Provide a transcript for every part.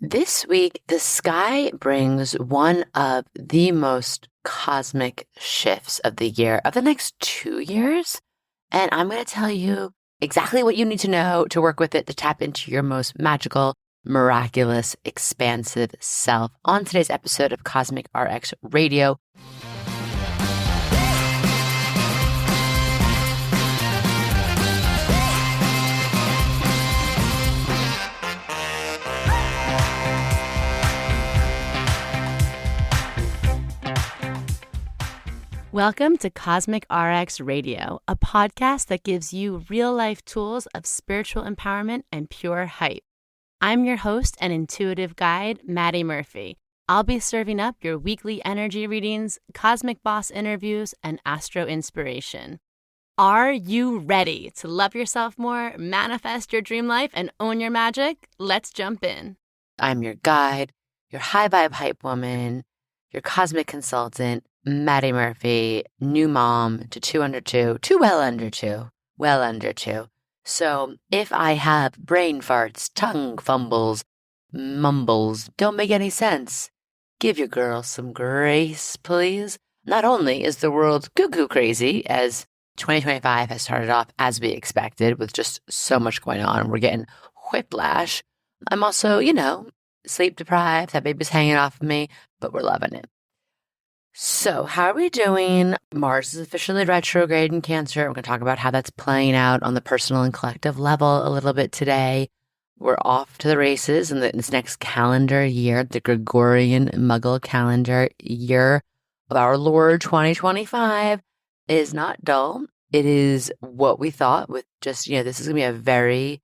This week, the sky brings one of the most cosmic shifts of the year, of the next 2 years. And I'm going to tell you exactly what you need to know to work with it to tap into your most magical, miraculous, expansive self on today's episode of Cosmic RX Radio. Welcome to Cosmic RX Radio, a podcast that gives you real-life tools of spiritual empowerment and pure hype. I'm your host and intuitive guide, MADI Murphy. I'll be serving up your weekly energy readings, cosmic boss interviews, and astro inspiration. Are you ready to love yourself more, manifest your dream life, and own your magic? Let's jump in. I'm your guide, your high vibe hype woman, your cosmic consultant, MADI Murphy, new mom to 2 under 2, to well under 2. So if I have brain farts, tongue fumbles, mumbles, don't make any sense, give your girl some grace, please. Not only is the world cuckoo crazy, as 2025 has started off as we expected with just so much going on, we're getting whiplash. I'm also, sleep deprived, that baby's hanging off of me, but we're loving it. So how are we doing? Mars is officially retrograde in Cancer. We're going to talk about how that's playing out on the personal and collective level a little bit today. We're off to the races in this next calendar year, the Gregorian Muggle calendar year of our Lord 2025 is not dull. It is what we thought with just, this is going to be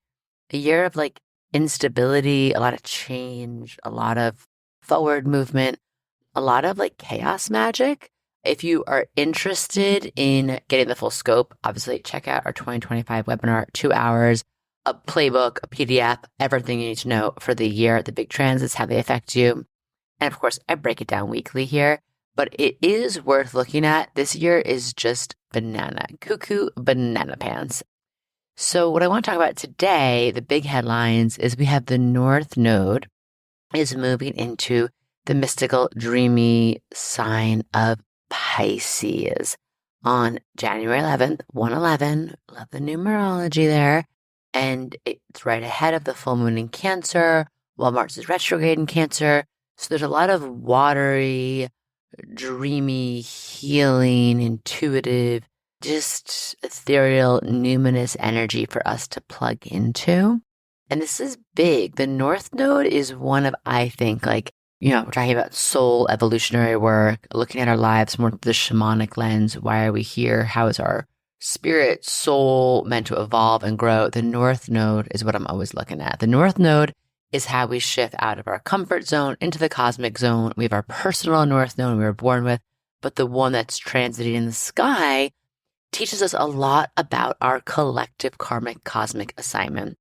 a year of like instability, a lot of change, a lot of forward movement. A lot of like chaos magic. If you are interested in getting the full scope, obviously check out our 2025 webinar, 2 hours, a playbook, a PDF, everything you need to know for the year, the big transits, how they affect you. And of course, I break it down weekly here, but it is worth looking at. This year is just cuckoo banana pants. So what I want to talk about today, the big headlines, is we have the North Node is moving into the mystical, dreamy sign of Pisces on January 11th, 111. Love the numerology there. And it's right ahead of the full moon in Cancer, while Mars is retrograde in Cancer. So there's a lot of watery, dreamy, healing, intuitive, just ethereal, numinous energy for us to plug into. And this is big. The North Node is one of, I think, we're talking about soul evolutionary work, looking at our lives more through the shamanic lens. Why are we here? How is our spirit, soul meant to evolve and grow? The North Node is what I'm always looking at. The North Node is how we shift out of our comfort zone into the cosmic zone. We have our personal North Node we were born with, but the one that's transiting in the sky teaches us a lot about our collective karmic cosmic assignment,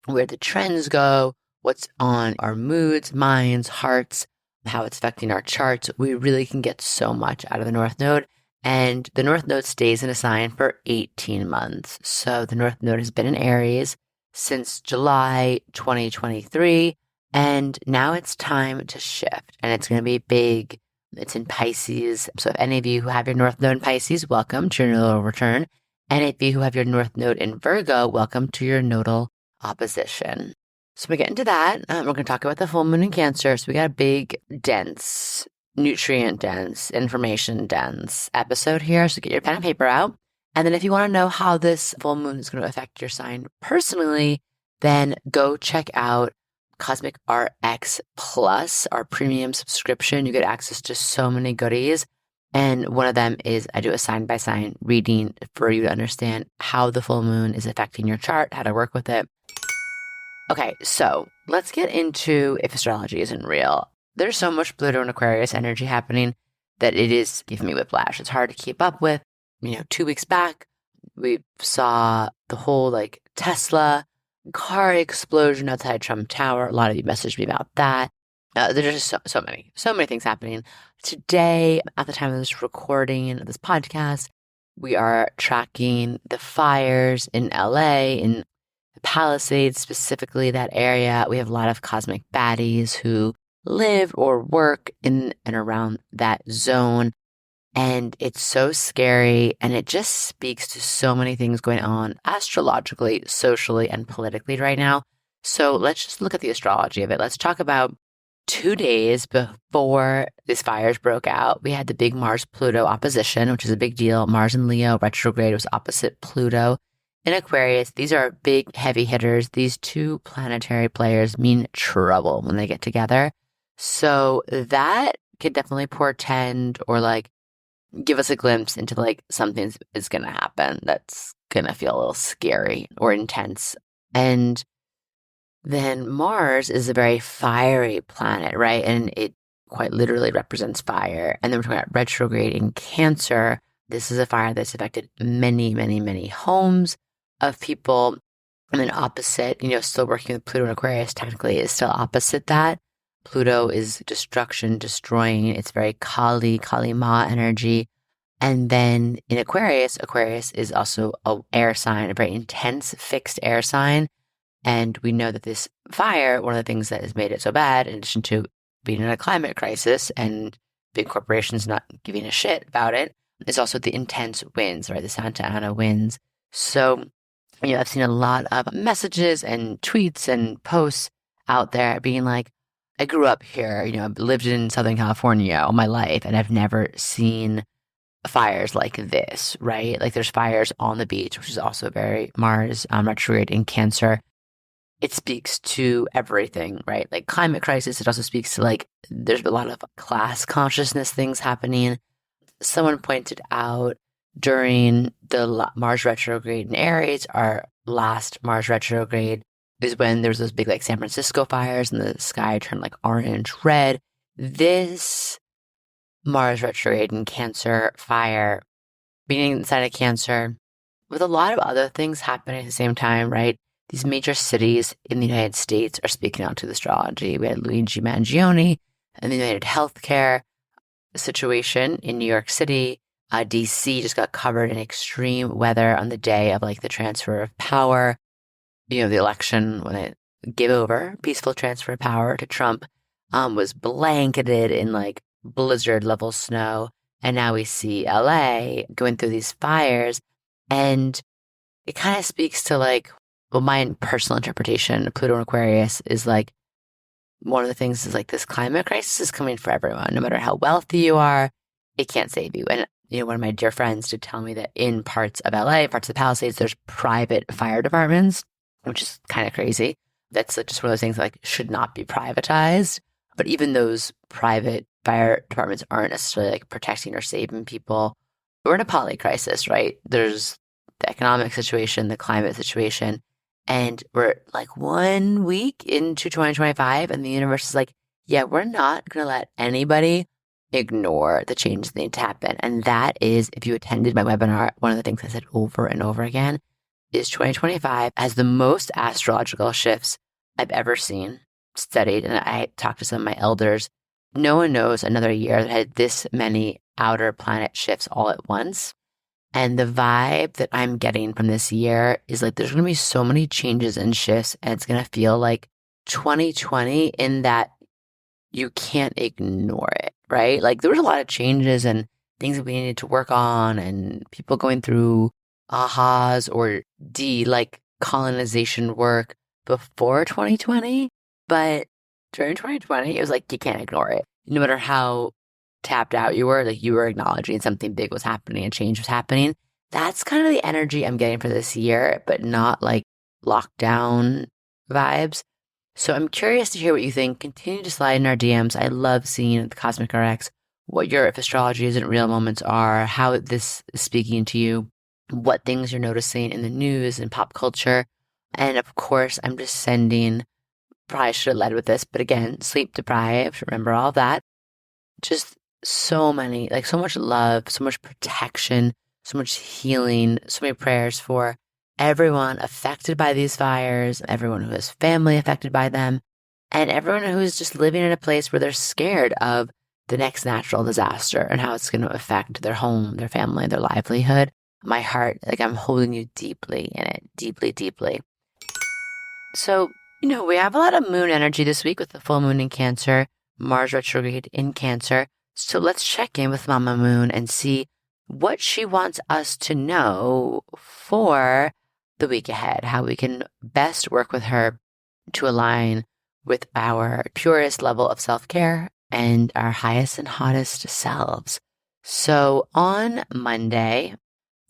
where the trends go, what's on our moods, minds, hearts, how it's affecting our charts. We really can get so much out of the North Node. And the North Node stays in a sign for 18 months. So the North Node has been in Aries since July 2023. And now it's time to shift. And it's going to be big. It's in Pisces. So if any of you who have your North Node in Pisces, welcome to your nodal return. And if you who have your North Node in Virgo, welcome to your nodal opposition. So we get into that. We're going to talk about the full moon in Cancer. So we got a big, dense, nutrient dense, information dense episode here. So get your pen and paper out. And then if you want to know how this full moon is going to affect your sign personally, then go check out Cosmic RX Plus, our premium subscription. You get access to so many goodies. And one of them is I do a sign-by-sign reading for you to understand how the full moon is affecting your chart, how to work with it. Okay, so let's get into if astrology isn't real. There's so much Pluto and Aquarius energy happening that it is giving me whiplash. It's hard to keep up with. 2 weeks back, we saw the whole Tesla car explosion outside Trump Tower. A lot of you messaged me about that. There's just so many things happening. Today, at the time of this recording of this podcast, we are tracking the fires in LA, in the Palisades, specifically that area. We have a lot of cosmic baddies who live or work in and around that zone. And it's so scary. And it just speaks to so many things going on astrologically, socially, and politically right now. So let's just look at the astrology of it. Let's talk about 2 days before these fires broke out. We had the big Mars-Pluto opposition, which is a big deal. Mars in Leo retrograde was opposite Pluto in Aquarius. These are big, heavy hitters. These two planetary players mean trouble when they get together. So that could definitely portend or like give us a glimpse into like something is going to happen that's going to feel a little scary or intense. And then Mars is a very fiery planet, right? And it quite literally represents fire. And then we're talking about retrograde in Cancer. This is a fire that's affected many, many, many homes of people. And then opposite, still working with Pluto and Aquarius technically is still opposite that. Pluto is destruction, destroying. It's very Kali Ma energy. And then in Aquarius is also an air sign, a very intense fixed air sign. And we know that this fire, one of the things that has made it so bad, in addition to being in a climate crisis and big corporations not giving a shit about it, is also the intense winds, right? The Santa Ana winds. So, I've seen a lot of messages and tweets and posts out there being like, I grew up here, I've lived in Southern California all my life, and I've never seen fires like this, right? Like there's fires on the beach, which is also very Mars retrograde in Cancer. It speaks to everything, right? Like climate crisis. It also speaks to like, there's a lot of class consciousness things happening. Someone pointed out during the Mars retrograde in Aries, our last Mars retrograde is when there was those big like San Francisco fires and the sky turned like orange, red. This Mars retrograde in Cancer fire being inside of Cancer with a lot of other things happening at the same time, right? These major cities in the United States are speaking out to the astrology. We had Luigi Mangione and the United Healthcare situation in New York City. DC just got covered in extreme weather on the day of like the transfer of power. The election when it gave over, peaceful transfer of power to Trump, was blanketed in like blizzard level snow. And now we see LA going through these fires. And it kind of speaks to like, well, my personal interpretation of Pluto and Aquarius is like, one of the things is like this climate crisis is coming for everyone. No matter how wealthy you are, it can't save you. And, one of my dear friends did tell me that in parts of LA, parts of the Palisades, there's private fire departments, which is kind of crazy. That's just one of those things that like should not be privatized. But even those private fire departments aren't necessarily like protecting or saving people. We're in a poly crisis, right? There's the economic situation, the climate situation. And we're like 1 week into 2025 and the universe is like, yeah, we're not going to let anybody ignore the changes that need to happen. And that is, if you attended my webinar, one of the things I said over and over again is 2025 has the most astrological shifts I've ever seen, studied. And I talked to some of my elders. No one knows another year that had this many outer planet shifts all at once. And the vibe that I'm getting from this year is like there's going to be so many changes and shifts, and it's going to feel like 2020 in that you can't ignore it, right? Like there was a lot of changes and things that we needed to work on and people going through ahas or like colonization work before 2020. But during 2020, it was like you can't ignore it. No matter how tapped out you were, like you were acknowledging something big was happening and change was happening. That's kind of the energy I'm getting for this year, but not like lockdown vibes. So I'm curious to hear what you think. Continue to slide in our DMs. I love seeing the Cosmic RX, what your if astrology isn't real moments are, how this is speaking to you, what things you're noticing in the news and pop culture. And of course, I'm just sending, probably should have led with this, but again, sleep deprived, remember all that. Just so many, like so much love, so much protection, so much healing, so many prayers for everyone affected by these fires, everyone who has family affected by them, and everyone who's just living in a place where they're scared of the next natural disaster and how it's going to affect their home, their family, their livelihood. My heart, like I'm holding you deeply in it, deeply, deeply. So, we have a lot of moon energy this week with the full moon in Cancer, Mars retrograde in Cancer. So let's check in with Mama Moon and see what she wants us to know for the week ahead, how we can best work with her to align with our purest level of self-care and our highest and hottest selves. So on Monday,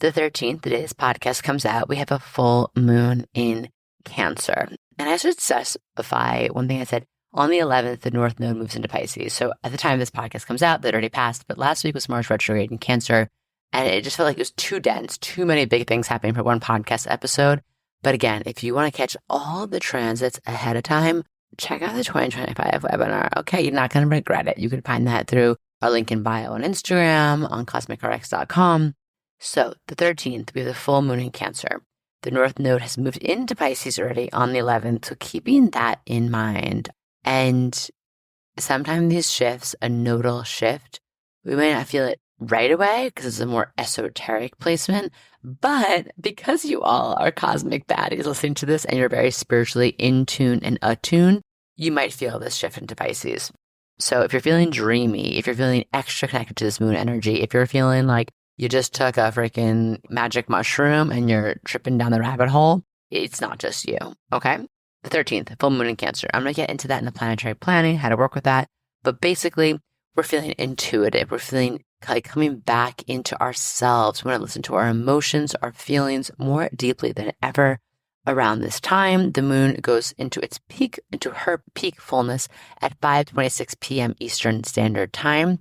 the 13th, the day this podcast comes out, we have a full moon in Cancer. And I should specify one thing I said. On the 11th, the North Node moves into Pisces. So at the time this podcast comes out, that already passed. But last week was Mars retrograde in Cancer. And it just felt like it was too dense, too many big things happening for one podcast episode. But again, if you want to catch all the transits ahead of time, check out the 2025 webinar. Okay, you're not going to regret it. You can find that through our link in bio on Instagram, on cosmicrx.com. So the 13th, we have the full moon in Cancer. The North Node has moved into Pisces already on the 11th. So keeping that in mind. And sometimes these shifts, a nodal shift, we may not feel it right away because it's a more esoteric placement. But because you all are cosmic baddies listening to this and you're very spiritually in tune and attuned, you might feel this shift into Pisces. So if you're feeling dreamy, if you're feeling extra connected to this moon energy, if you're feeling like you just took a freaking magic mushroom and you're tripping down the rabbit hole, it's not just you, okay? The 13th, full moon in Cancer. I'm going to get into that in the planetary planning, how to work with that. But basically, we're feeling intuitive. We're feeling like coming back into ourselves. We want to listen to our emotions, our feelings more deeply than ever. Around this time, the moon goes into her peak fullness at 5:26 p.m. Eastern Standard Time.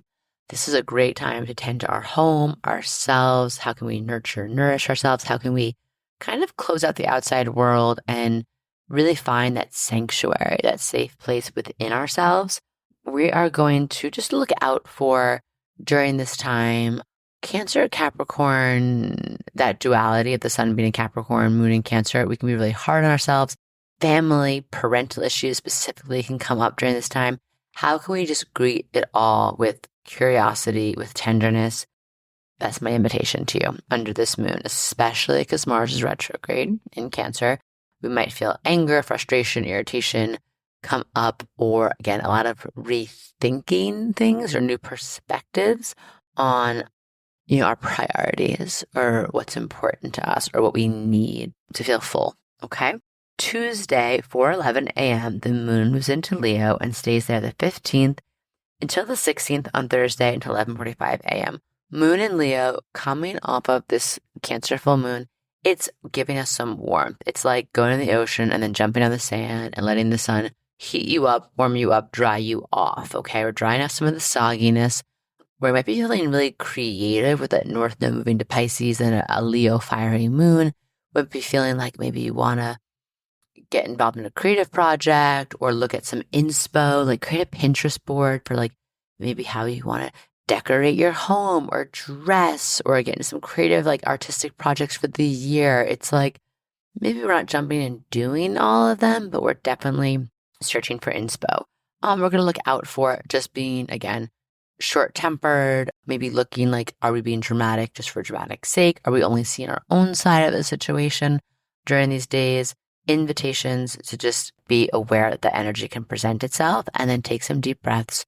This is a great time to tend to our home, ourselves. How can we nourish ourselves? How can we kind of close out the outside world and really find that sanctuary, that safe place within ourselves? We are going to just look out for, during this time, Cancer, Capricorn, that duality of the sun being in Capricorn, moon in Cancer. We can be really hard on ourselves. Family, parental issues specifically can come up during this time. How can we just greet it all with curiosity, with tenderness? That's my invitation to you under this moon, especially because Mars is retrograde in Cancer. We might feel anger, frustration, irritation come up, or again, a lot of rethinking things or new perspectives on, our priorities or what's important to us or what we need to feel full. Okay. Tuesday, 4:11 a.m., the moon moves into Leo and stays there the 15th until the 16th on Thursday until 11:45 a.m. Moon in Leo coming off of this Cancer full moon. It's giving us some warmth. It's like going in the ocean and then jumping on the sand and letting the sun heat you up, warm you up, dry you off. Okay. We're drying off some of the sogginess. Where you might be feeling really creative with that North Node moving to Pisces and a Leo fiery moon. Would be feeling like maybe you want to get involved in a creative project or look at some inspo, like create a Pinterest board for like maybe how you want to decorate your home or dress or get into some creative, like artistic projects for the year. It's like maybe we're not jumping and doing all of them, but we're definitely searching for inspo. We're going to look out for just being, again, short-tempered, maybe looking like, are we being dramatic just for dramatic sake? Are we only seeing our own side of the situation during these days? Invitations to just be aware that the energy can present itself and then take some deep breaths,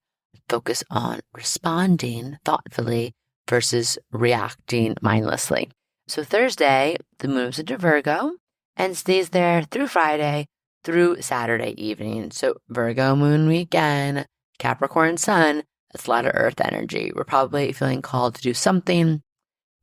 focus on responding thoughtfully versus reacting mindlessly. So Thursday, the moon moves into Virgo and stays there through Friday, through Saturday evening. So Virgo moon weekend, Capricorn sun, that's a lot of earth energy. We're probably feeling called to do something,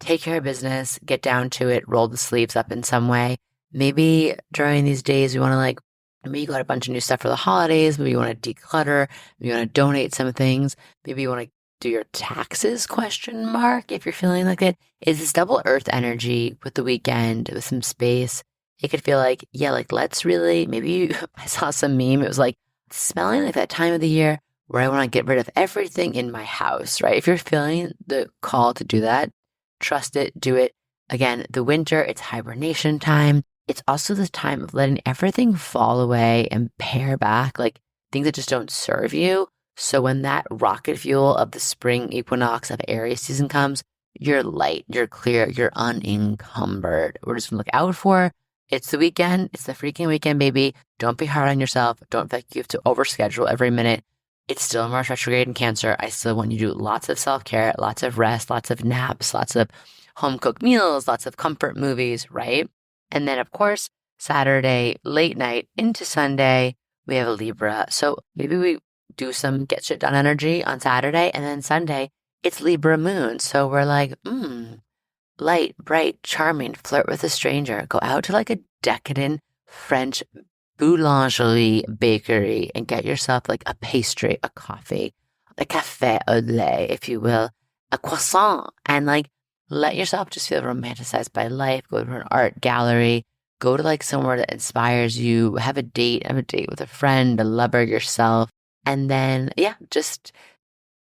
take care of business, get down to it, roll the sleeves up in some way. Maybe during these days, we want to maybe you got a bunch of new stuff for the holidays. Maybe you want to declutter. Maybe you want to donate some things. Maybe you want to do your taxes, ? If you're feeling like it. Is this double earth energy with the weekend, with some space? It could feel like, let's really, I saw some meme. It was like smelling like that time of the year where I want to get rid of everything in my house, right? If you're feeling the call to do that, trust it, do it. Again, the winter, it's hibernation time. It's also the time of letting everything fall away and pare back, like things that just don't serve you. So when that rocket fuel of the spring equinox of Aries season comes, you're light, you're clear, you're unencumbered. We're just going to look out for It's the weekend. It's the freaking weekend, baby. Don't be hard on yourself. Don't feel like you have to overschedule every minute. It's still Mars retrograde in Cancer. I still want you to do lots of self-care, lots of rest, lots of naps, lots of home-cooked meals, lots of comfort movies, right? And then, of course, Saturday, late night into Sunday, we have a Libra. So maybe we do some get shit done energy on Saturday, and then Sunday, it's Libra moon. So we're like, light, bright, charming, flirt with a stranger, go out to like a decadent French boulangerie bakery and get yourself like a pastry, a coffee, a café au lait, if you will, a croissant, and like let yourself just feel romanticized by life. Go to an art gallery, go to like somewhere that inspires you, have a date with a friend, a lover, yourself. And then, yeah, just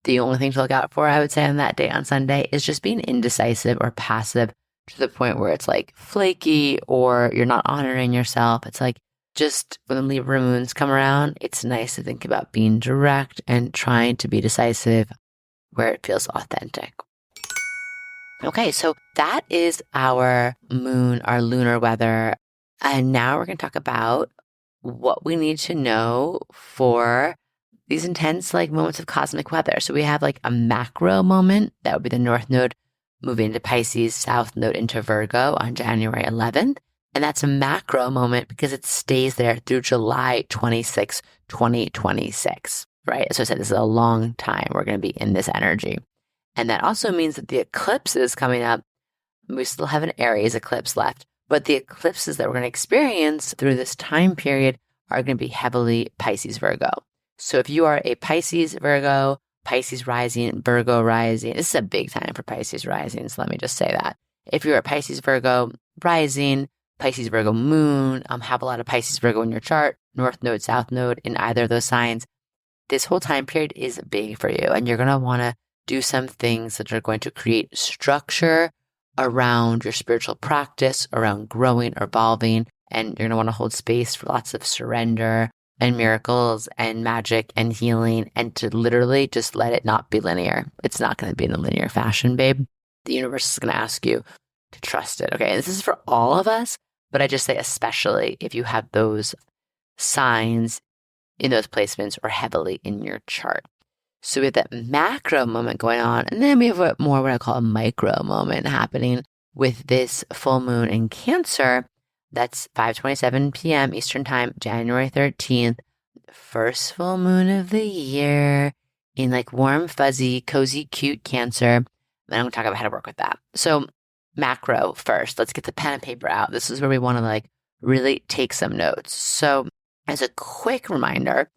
the only thing to look out for, I would say, on that day on Sunday is just being indecisive or passive to the point where it's like flaky or you're not honoring yourself. It's like just when the Libra moons come around, it's nice to think about being direct and trying to be decisive where it feels authentic. Okay, so that is our moon, our lunar weather. And now we're going to talk about what we need to know for these intense like moments of cosmic weather. So we have like a macro moment. That would be the North Node moving into Pisces, South Node into Virgo on January 11th. And that's a macro moment because it stays there through July 26, 2026, right? So I said this is a long time. We're going to be in this energy. And that also means that the eclipses coming up, we still have an Aries eclipse left, but the eclipses that we're going to experience through this time period are going to be heavily Pisces Virgo. So if you are a Pisces Virgo, Pisces rising, Virgo rising, this is a big time for Pisces rising. So let me just say that. If you're a Pisces Virgo rising, Pisces Virgo moon, have a lot of Pisces Virgo in your chart, North Node, South Node in either of those signs, this whole time period is big for you. And you're going to want to do some things that are going to create structure around your spiritual practice, around growing or evolving. And you're going to want to hold space for lots of surrender and miracles and magic and healing, and to literally just let it not be linear. It's not going to be in a linear fashion, babe. The universe is going to ask you to trust it. Okay. And this is for all of us, but I just say, especially if you have those signs in those placements or heavily in your chart. So we have that macro moment going on, and then we have what I call a micro moment happening with this full moon in Cancer. That's 5:27 p.m. Eastern Time, January 13th, first full moon of the year in like warm, fuzzy, cozy, cute Cancer. And I'm going to talk about how to work with that. So macro first, let's get the pen and paper out. This is where we want to like really take some notes. So as a quick reminder,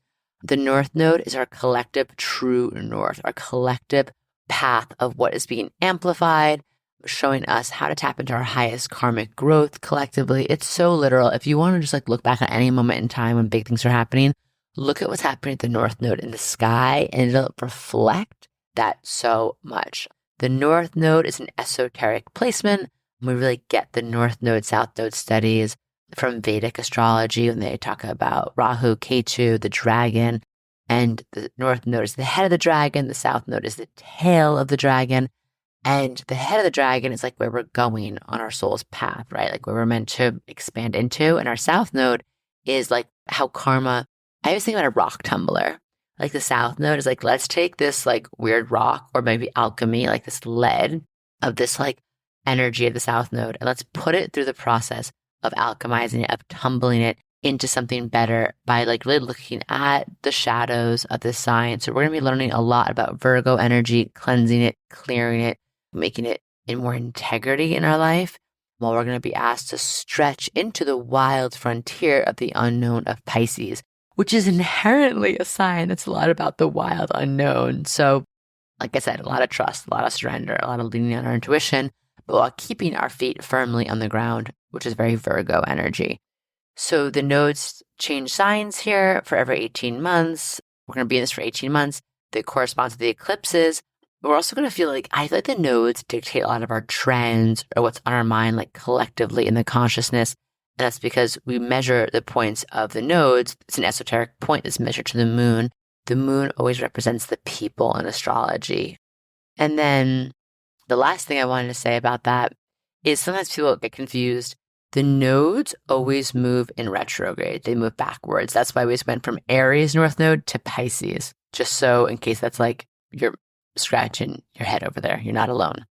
the North Node is our collective true north, our collective path of what is being amplified, showing us how to tap into our highest karmic growth collectively. It's so literal. If you want to just like look back at any moment in time when big things are happening, look at what's happening at the North Node in the sky, and it'll reflect that so much. The North Node is an esoteric placement. We really get the North Node, South Node studies from Vedic astrology when they talk about Rahu, Ketu, the dragon, and the North Node is the head of the dragon. The South Node is the tail of the dragon. And the head of the dragon is like where we're going on our soul's path, right? Like where we're meant to expand into. And our South Node is like how karma, I always think about a rock tumbler. Like the South Node is like, let's take this like weird rock or maybe alchemy, like this lead of this like energy of the South Node, and let's put it through the process of alchemizing it, of tumbling it into something better by like really looking at the shadows of this sign. So we're going to be learning a lot about Virgo energy, cleansing it, clearing it, making it in more integrity in our life, while we're going to be asked to stretch into the wild frontier of the unknown of Pisces, which is inherently a sign that's a lot about the wild unknown. So like I said, a lot of trust, a lot of surrender, a lot of leaning on our intuition, but while keeping our feet firmly on the ground, which is very Virgo energy. So the nodes change signs here for every 18 months. We're going to be in this for 18 months. They correspond to the eclipses. But we're also going to feel like, I feel like the nodes dictate a lot of our trends or what's on our mind, like collectively in the consciousness. And that's because we measure the points of the nodes. It's an esoteric point that's measured to the moon. The moon always represents the people in astrology. And then the last thing I wanted to say about that is sometimes people get confused The nodes always move in retrograde. They move backwards. That's why we just went from Aries North Node to Pisces. Just so in case that's like you're scratching your head over there, you're not alone.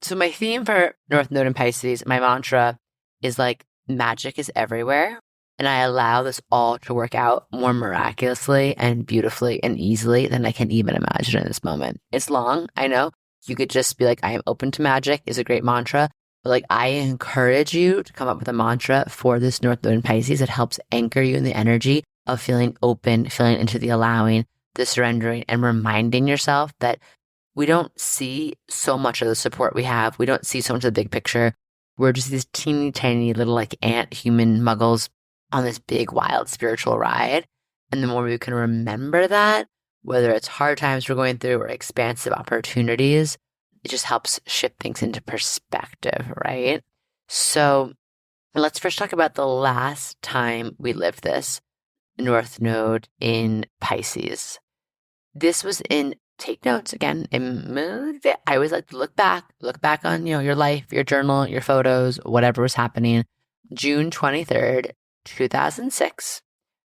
So my theme for North Node and Pisces, my mantra is like magic is everywhere. And I allow this all to work out more miraculously and beautifully and easily than I can even imagine in this moment. It's long, I know. You could just be like, I am open to magic is a great mantra. But like, I encourage you to come up with a mantra for this North Node in Pisces that helps anchor you in the energy of feeling open, feeling into the allowing, the surrendering, and reminding yourself that we don't see so much of the support we have. We don't see so much of the big picture. We're just these teeny tiny little like ant human muggles on this big, wild spiritual ride. And the more we can remember that, whether it's hard times we're going through or expansive opportunities, it just helps shift things into perspective, right? So let's first talk about the last time we lived this North Node in Pisces. This was in, take notes again. I always like to look back on, your life, your journal, your photos, whatever was happening. June 23rd, 2006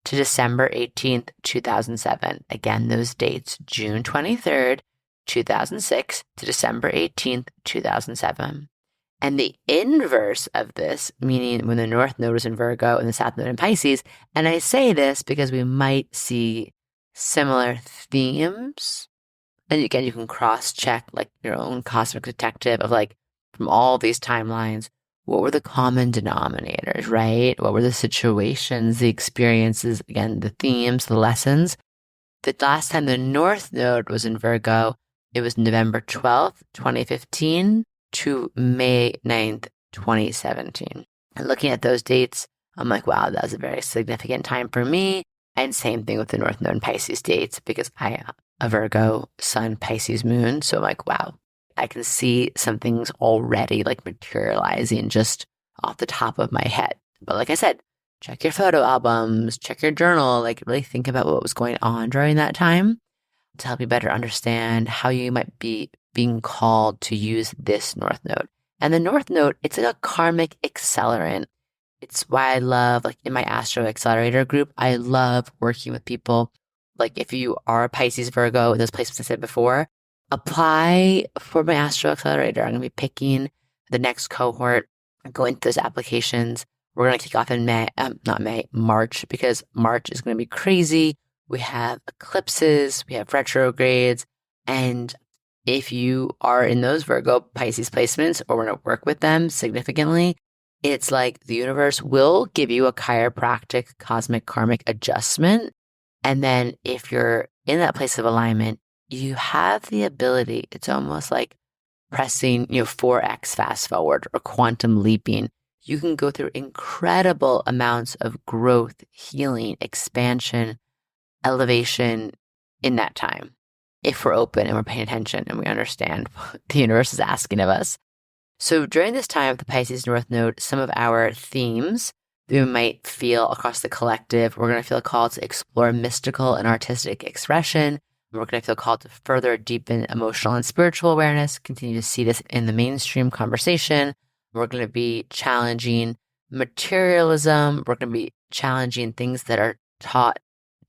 to December 18th, 2007. Again, those dates, June 23rd, 2006 to December 18th, 2007. And the inverse of this, meaning when the North Node was in Virgo and the South Node in Pisces, and I say this because we might see similar themes. And again, you can cross-check like your own cosmic detective of like, from all these timelines, what were the common denominators, right? What were the situations, the experiences, again, the themes, the lessons? The last time the North Node was in Virgo, it was November 12th, 2015 to May 9th, 2017. And looking at those dates, I'm like, wow, that was a very significant time for me. And same thing with the North Node and Pisces dates because I am a Virgo Sun, Pisces Moon. So I'm like, wow, I can see some things already like materializing just off the top of my head. But like I said, check your photo albums, check your journal, like really think about what was going on during that time to help you better understand how you might be being called to use this North Node. And the North Node, it's like a karmic accelerant. It's why I love, like in my Astro Accelerator group, I love working with people. Like if you are a Pisces, Virgo, those placements I said before, apply for my Astro Accelerator. I'm going to be picking the next cohort, going through those applications. We're going to kick off in March, because March is going to be crazy. We have eclipses, we have retrogrades. And if you are in those Virgo Pisces placements or want to work with them significantly, it's like the universe will give you a chiropractic cosmic karmic adjustment. And then if you're in that place of alignment, you have the ability, it's almost like pressing, 4x fast forward or quantum leaping. You can go through incredible amounts of growth, healing, expansion, elevation in that time. If we're open and we're paying attention and we understand what the universe is asking of us. So during this time of the Pisces North Node, some of our themes that we might feel across the collective, we're going to feel called to explore mystical and artistic expression. We're going to feel called to further deepen emotional and spiritual awareness, continue to see this in the mainstream conversation. We're going to be challenging materialism. We're going to be challenging things that are taught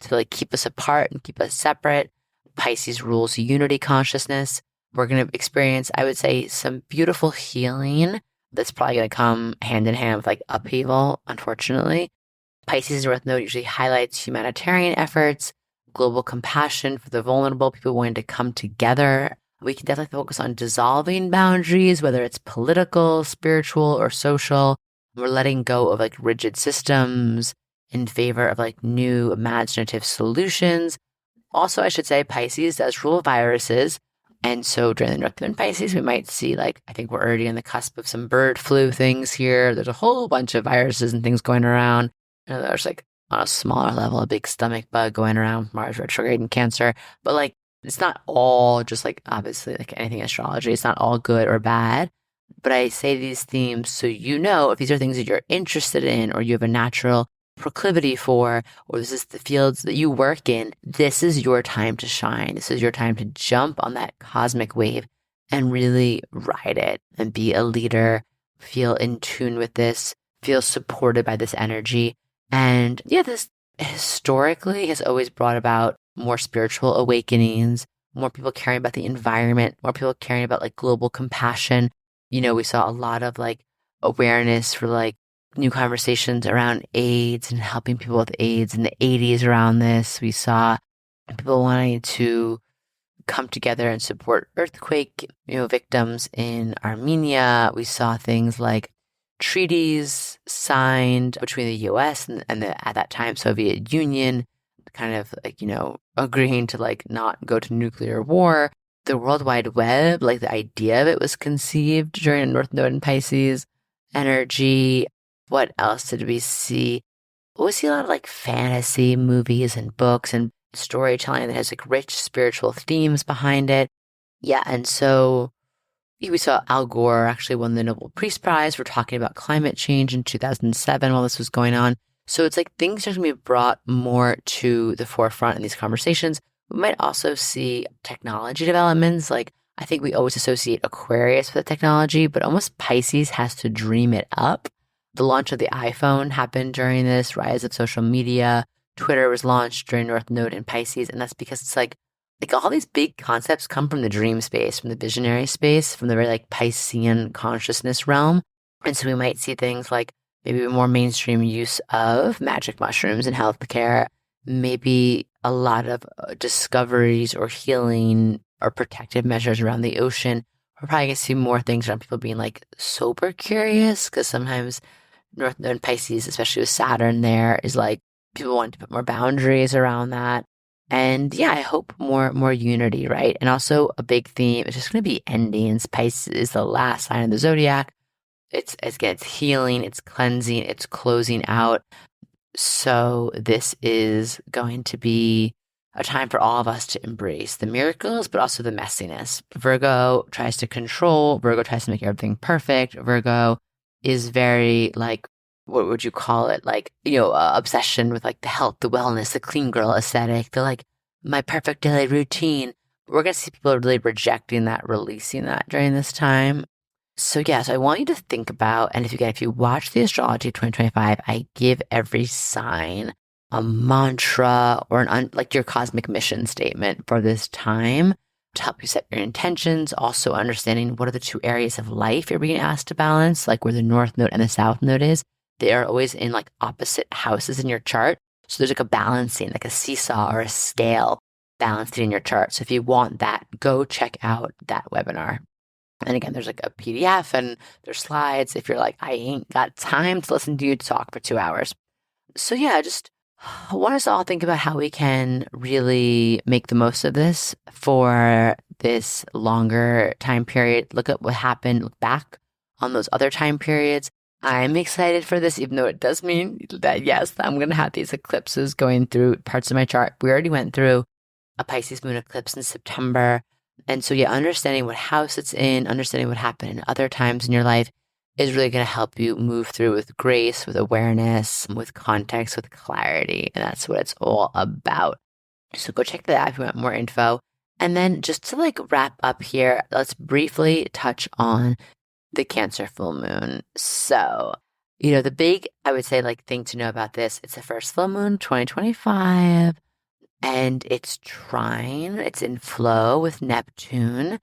to like keep us apart and keep us separate. Pisces rules unity consciousness. We're going to experience, I would say, some beautiful healing that's probably going to come hand in hand with like upheaval, unfortunately. Pisces North Node usually highlights humanitarian efforts, global compassion for the vulnerable, people wanting to come together. We can definitely focus on dissolving boundaries, whether it's political, spiritual, or social. We're letting go of like rigid systems in favor of like new imaginative solutions. Also, I should say Pisces does rule viruses. And so during the North Node in Pisces, we might see like, I think we're already on the cusp of some bird flu things here. There's a whole bunch of viruses and things going around. And there's like on a smaller level, a big stomach bug going around, Mars retrograde and Cancer. But like, it's not all just like, obviously, like anything in astrology, it's not all good or bad. But I say these themes so you know if these are things that you're interested in or you have a natural proclivity for, or this is the fields that you work in, this is your time to shine. This is your time to jump on that cosmic wave and really ride it and be a leader, feel in tune with this, feel supported by this energy. And yeah, this historically has always brought about more spiritual awakenings, more people caring about the environment, more people caring about like global compassion. We saw a lot of like awareness for like new conversations around AIDS and helping people with AIDS in the 80s around this. We saw people wanting to come together and support earthquake, victims in Armenia. We saw things like treaties signed between the US and the, at that time, Soviet Union, kind of like, agreeing to like not go to nuclear war. The World Wide Web, like the idea of it was conceived during North Node and Pisces energy. What else did we see? We see a lot of like fantasy movies and books and storytelling that has like rich spiritual themes behind it. Yeah, and so we saw Al Gore actually won the Nobel Peace Prize for talking about climate change in 2007 while this was going on. So it's like things are going to be brought more to the forefront in these conversations. We might also see technology developments. Like I think we always associate Aquarius with technology, but almost Pisces has to dream it up. The launch of the iPhone happened during this rise of social media. Twitter was launched during North Node and Pisces, and that's because it's like all these big concepts come from the dream space, from the visionary space, from the very like Piscean consciousness realm. And so we might see things like maybe more mainstream use of magic mushrooms in healthcare, maybe a lot of discoveries or healing or protective measures around the ocean. We're probably going to see more things around people being like sober curious, because sometimes North Node and Pisces, especially with Saturn there, is like people want to put more boundaries around that. And yeah, I hope more unity, right? And also a big theme is just going to be endings. Pisces is the last sign of the zodiac. It's healing, it's cleansing, it's closing out. So this is going to be a time for all of us to embrace the miracles, but also the messiness. Virgo tries to control. Virgo tries to make everything perfect. Virgo is very like, what would you call it? Like, obsession with like the health, the wellness, the clean girl aesthetic. They're like, my perfect daily routine. We're going to see people really rejecting that, releasing that during this time. So yeah, so I want you to think about, and if you watch the astrology of 2025, I give every sign a mantra or like your cosmic mission statement for this time to help you set your intentions. Also understanding what are the two areas of life you're being asked to balance, like where the North Node and the South Node is. They are always in like opposite houses in your chart. So there's like a balancing, like a seesaw or a scale balancing in your chart. So if you want that, go check out that webinar. And again, there's like a PDF and there's slides if you're like, I ain't got time to listen to you talk for 2 hours. So yeah, just I want us to all think about how we can really make the most of this for this longer time period. Look at what happened, look back on those other time periods. I'm excited for this, even though it does mean that, yes, I'm going to have these eclipses going through parts of my chart. We already went through a Pisces moon eclipse in September. And so, yeah, understanding what house it's in, understanding what happened in other times in your life is really going to help you move through with grace, with awareness, with context, with clarity. And that's what it's all about. So go check that out if you want more info. And then just to like wrap up here, let's briefly touch on the Cancer full moon. So, the big, I would say, like thing to know about this, it's the first full moon, 2025. And it's trine, it's in flow with Neptune.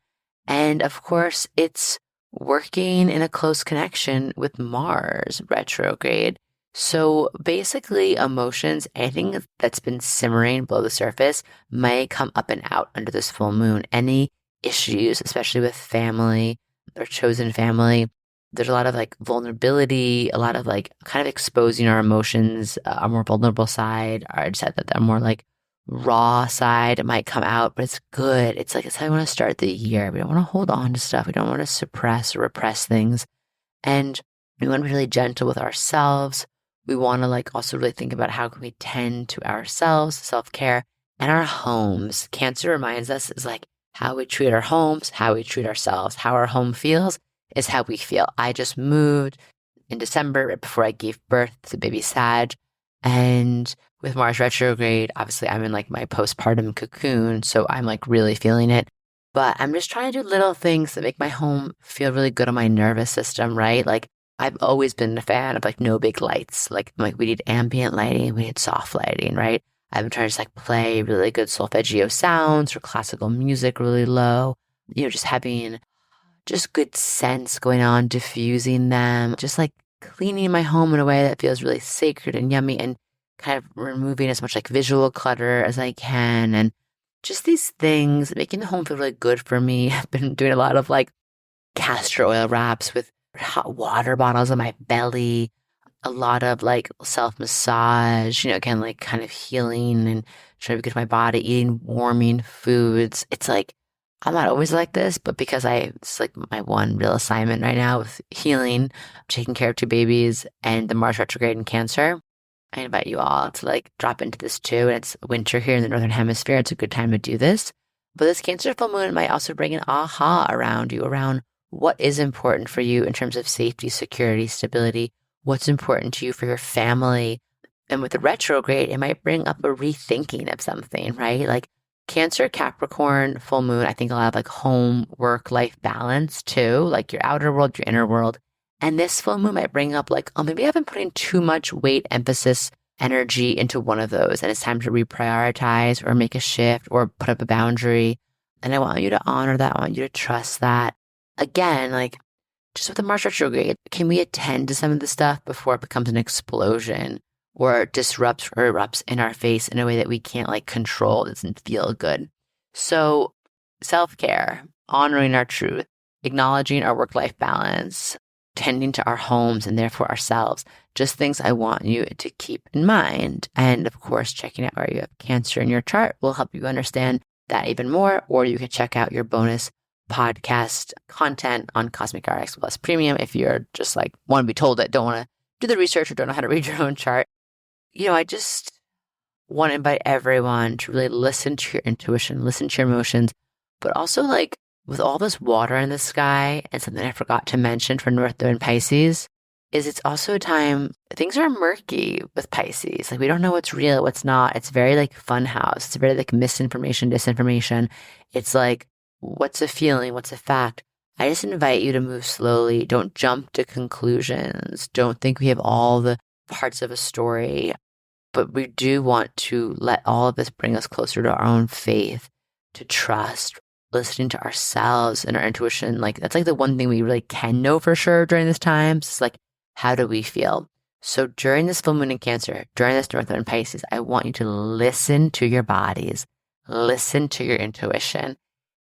And of course, it's working in a close connection with Mars retrograde. So basically, emotions, anything that's been simmering below the surface may come up and out under this full moon. Any issues, especially with family or chosen family, there's a lot of like vulnerability, a lot of like kind of exposing our emotions, our more vulnerable side, or I just said that they're more like raw side. It might come out, but it's good. It's like, it's how we want to start the year. We don't want to hold on to stuff. We don't want to suppress or repress things. And we want to be really gentle with ourselves. We want to like also really think about how can we tend to ourselves, self-care, and our homes. Cancer reminds us is like how we treat our homes, how we treat ourselves, how our home feels is how we feel. I just moved in December right before I gave birth to baby Sag. And with Mars retrograde, obviously I'm in like my postpartum cocoon. So I'm like really feeling it. But I'm just trying to do little things that make my home feel really good on my nervous system, right? Like I've always been a fan of like no big lights. Like we need ambient lighting, we need soft lighting, right? I've been trying to just like play really good solfeggio sounds or classical music really low, just having just good scents going on, diffusing them, just like cleaning my home in a way that feels really sacred and yummy and kind of removing as much like visual clutter as I can. And just these things, making the home feel really good for me. I've been doing a lot of like castor oil wraps with hot water bottles on my belly, a lot of like self massage, again, like kind of healing and trying to be good to my body, eating warming foods. It's like, I'm not always like this, but because it's like my one real assignment right now with healing, taking care of 2 babies and the Mars retrograde in Cancer. I invite you all to like drop into this too. And it's winter here in the Northern Hemisphere. It's a good time to do this. But this Cancer full moon might also bring an aha around you, around what is important for you in terms of safety, security, stability, what's important to you for your family. And with the retrograde, it might bring up a rethinking of something, right? Like Cancer, Capricorn, full moon, I think a lot of like home, work, life balance too, like your outer world, your inner world. And this full moon might bring up like, oh, maybe I've been putting too much weight, emphasis, energy into one of those. And it's time to reprioritize or make a shift or put up a boundary. And I want you to honor that. I want you to trust that. Again, like just with the Mars retrograde, can we attend to some of the stuff before it becomes an explosion or disrupts or erupts in our face in a way that we can't like control, doesn't feel good? So self-care, honoring our truth, acknowledging our work-life balance, tending to our homes and therefore ourselves, just things I want you to keep in mind. And of course, checking out where you have Cancer in your chart will help you understand that even more, or you can check out your bonus podcast content on Cosmic RX Plus Premium if you're just like want to be told it, don't want to do the research or don't know how to read your own chart. I just want to invite everyone to really listen to your intuition, listen to your emotions, but also like with all this water in the sky, and something I forgot to mention for North Node and Pisces, is it's also a time, things are murky with Pisces. Like we don't know what's real, what's not. It's very like fun house. It's very like misinformation, disinformation. It's like, what's a feeling? What's a fact? I just invite you to move slowly. Don't jump to conclusions. Don't think we have all the parts of a story, but we do want to let all of this bring us closer to our own faith, to trust, listening to ourselves and our intuition. Like that's like the one thing we really can know for sure during this time. It's like, how do we feel? So during this full moon in Cancer, during this North Node in Pisces, I want you to listen to your bodies, listen to your intuition,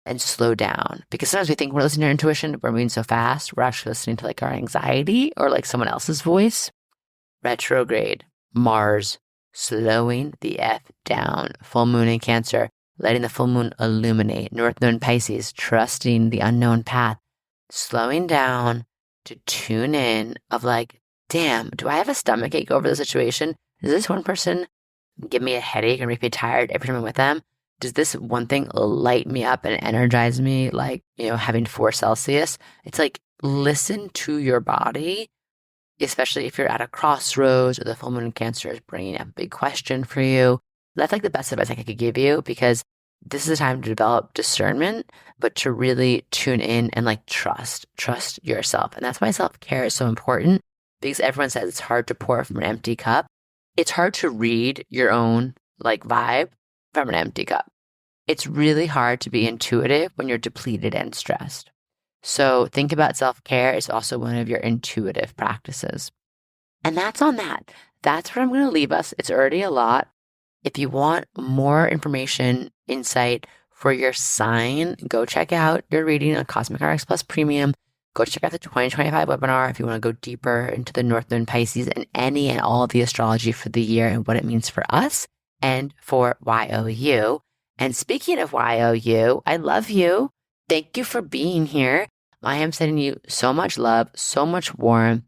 and slow down. Because sometimes we think we're listening to our intuition, we're moving so fast, we're actually listening to like our anxiety or like someone else's voice. Retrograde, Mars, slowing the F down. Full moon in Cancer, letting the full moon illuminate. North Node in Pisces, trusting the unknown path, slowing down to tune in of like, damn, do I have a stomach ache over the situation? Does this one person give me a headache and make me tired every time I'm with them? Does this one thing light me up and energize me like, having 4 Celsius? It's like, listen to your body, especially if you're at a crossroads or the full moon in Cancer is bringing up a big question for you. That's like the best advice I could give you, because this is a time to develop discernment, but to really tune in and like trust yourself. And that's why self-care is so important, because everyone says it's hard to pour from an empty cup. It's hard to read your own like vibe from an empty cup. It's really hard to be intuitive when you're depleted and stressed. So think about self-care as also one of your intuitive practices. And that's on that. That's where I'm going to leave us. It's already a lot. If you want more information, insight for your sign, go check out your reading on Cosmic RX Plus Premium. Go check out the 2025 webinar if you want to go deeper into the North Node Pisces and any and all of the astrology for the year and what it means for us and for YOU. And speaking of YOU, I love you. Thank you for being here. I am sending you so much love, so much warmth.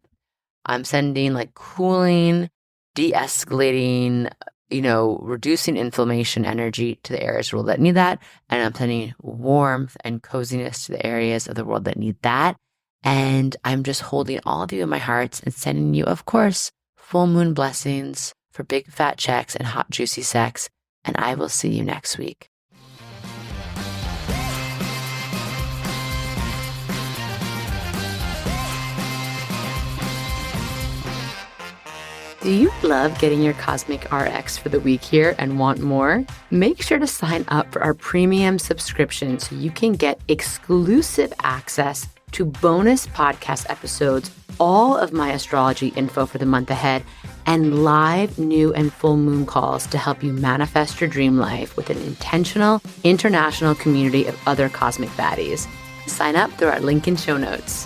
I'm sending like cooling, de-escalating, reducing inflammation energy to the areas of the world that need that. And I'm sending warmth and coziness to the areas of the world that need that. And I'm just holding all of you in my hearts and sending you, of course, full moon blessings for big fat checks and hot juicy sex. And I will see you next week. Do you love getting your Cosmic RX for the week here and want more? Make sure to sign up for our premium subscription so you can get exclusive access to bonus podcast episodes, all of my astrology info for the month ahead, and live new and full moon calls to help you manifest your dream life with an intentional, international community of other cosmic baddies. Sign up through our link in show notes.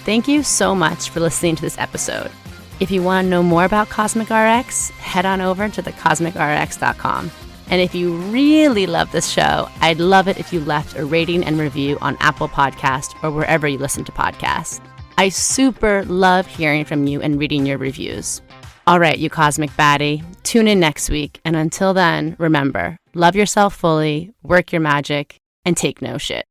Thank you so much for listening to this episode. If you want to know more about Cosmic RX, head on over to thecosmicrx.com. And if you really love this show, I'd love it if you left a rating and review on Apple Podcasts or wherever you listen to podcasts. I super love hearing from you and reading your reviews. All right, you cosmic baddie, tune in next week. And until then, remember, love yourself fully, work your magic, and take no shit.